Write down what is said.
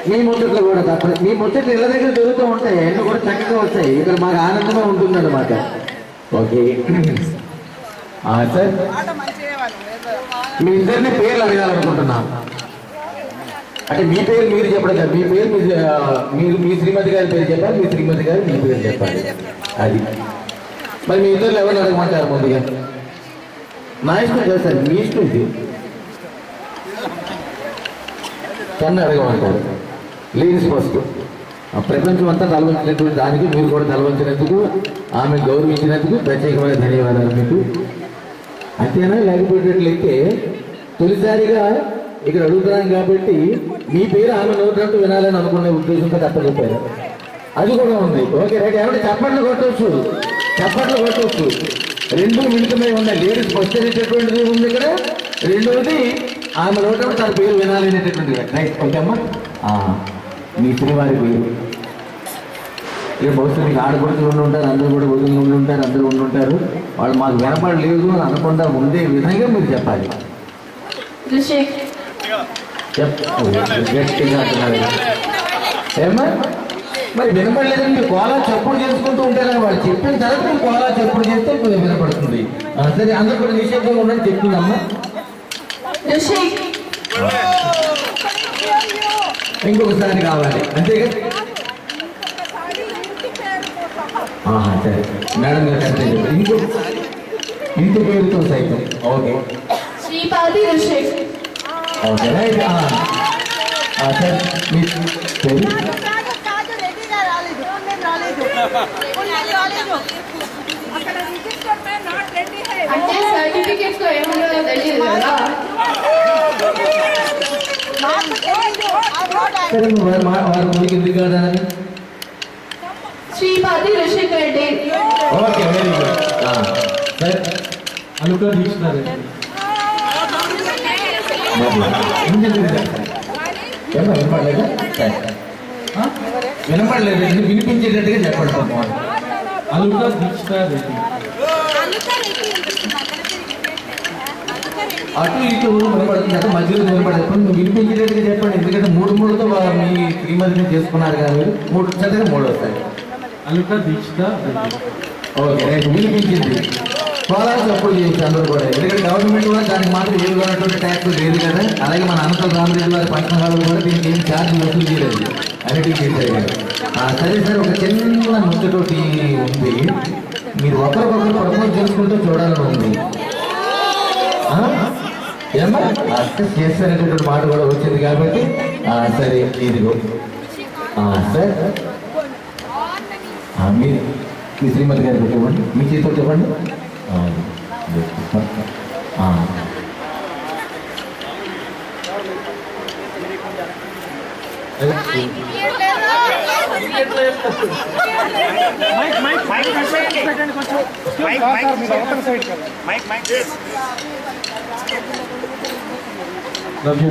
మీ ముచ్చట్లు కూడా తప్పదు. మీ ముచ్చట్లు ఇళ్ళ దగ్గర జరుగుతూ ఉంటాయి, ఎన్ని కూడా చక్కగా వస్తాయి. ఇక్కడ మాకు ఆనందంగా ఉంటుంది అన్నమాట. ఓకే సార్, మీ ఇద్దరిని పేర్లు అడగాలనుకుంటున్నాను. అంటే మీ పేరు మీరు చెప్పడం కాదు, మీ పేరు మీరు మీ శ్రీమతి గారి పేరు చెప్పాలి, మీ శ్రీమతి గారు మీ పేరు చెప్పాలి. అది మరి మీ ఇద్దరు ఎవరిని అడగమంటారు? ముందుగా నా ఇష్టం కాదు సార్, మీ ఇష్టం. ఇది తను అడగమంటారు. Ladies first. ప్రపంచం అంతా తలవంచినటువంటి దానికి మీరు కూడా తలవంచినందుకు, ఆమె గౌరవించినందుకు ప్రత్యేకమైన ధన్యవాదాలు మీకు. అంతేనా? లేకపోయేటట్లయితే తొలిసారిగా ఇక్కడ అడుగుతున్నాం కాబట్టి మీ పేరు ఆమె నోటినట్టు వినాలని అనుకునే ఉద్దేశంతో చెప్పారు. అది కూడా ఉంది. Okay right. ఏమంటే చప్పట్లు కొట్టవచ్చు, చప్పట్లు కొట్టవచ్చు. రెండు మిళితమై ఉన్నాయి. లేడీస్ ఫస్ట్ అనేటటువంటిది ఉంది ఇక్కడ, రెండవది ఆమె నోటినట్టు తన పేరు వినాలి అనేటటువంటిది. రైట్. ఓకే అమ్మా, మీ శ్రీవారి పేరు. ఇక బహుశా మీకు ఆడపడుతులు ఉండి ఉంటారు, అందరూ కూడా వదులు ఉండి ఉంటారు, అందరూ ఉండి ఉంటారు. వాళ్ళు మాకు వినపడలేదు అని అనకుండా ఉండే విధంగా మీరు చెప్పాలి. గట్టిగా అంటున్నారు. ఏమా మరి వినపడలేదని మీరు కోలా చెప్పుడు చేసుకుంటూ ఉంటారని వాళ్ళు చెప్పిన తర్వాత మీరు కోలా చెప్పుడు చేస్తే వినపడుతుంది. సరే, అందరూ కూడా నిశ్శబ్దంగా ఉండని చెప్తుందమ్మా. ఇంకొకసారి కావాలి అంతేగా? సరే మేడం గారు కరెక్ట్ చెప్పారు. ఇంటి పేరుతో సైతం. Okay okay right. సార్ మీ పేరు? సరే వారు మీకు ఎందుకు కాదని? Sripadi Rishik Reddy. Okay very good. సరే అనుకో తీసుకున్నారు. వినపడలేదు? వినపడలేదు, వినిపించేటట్టుగా చెప్పండి. అలుక దీక్షా రెడ్డి. అటు ఇటు వినపడుతుంది అంటే మధ్యలో వినపడేప్పుడు నువ్వు వినిపించేటట్టుగా చెప్పండి. ఎందుకంటే మూడుతో మీ శ్రీమతిని చేసుకున్నారు కదా మీరు. మూడు చదివి మూడు వస్తాయి. అలుక దీక్షా రెడ్డి. Okay right. వినిపించింది. కోలాస్ అప్పుడు చేసి అందరూ కూడా, ఎందుకంటే గవర్నమెంట్ కూడా దానికి మాత్రం ఏమి ఉన్నటువంటి ట్యాక్స్ లేదు కదా. అలాగే మన అనంతల రామరెడ్డి వారి పట్టణ వాళ్ళు కూడా దీనికి ఏం ఛార్జ్ వసూలు చేయలేదు, అన్నిటికీ చేశారు కదా. సరే సార్, ఒక చిన్న ముచ్చటోటి ఉంది. మీరు ఒకరికొకరు ప్రపోజ్ చేసుకుంటూ చూడాలని ఉంది. ఏమా అక్సెస్ చేస్తారనేటువంటి మాట కూడా వచ్చింది కాబట్టి సరే ఇదిగో సార్ మీరు మీ శ్రీమతి గారికి చెప్పండి, మీ చేతితో చెప్పండి. Love you.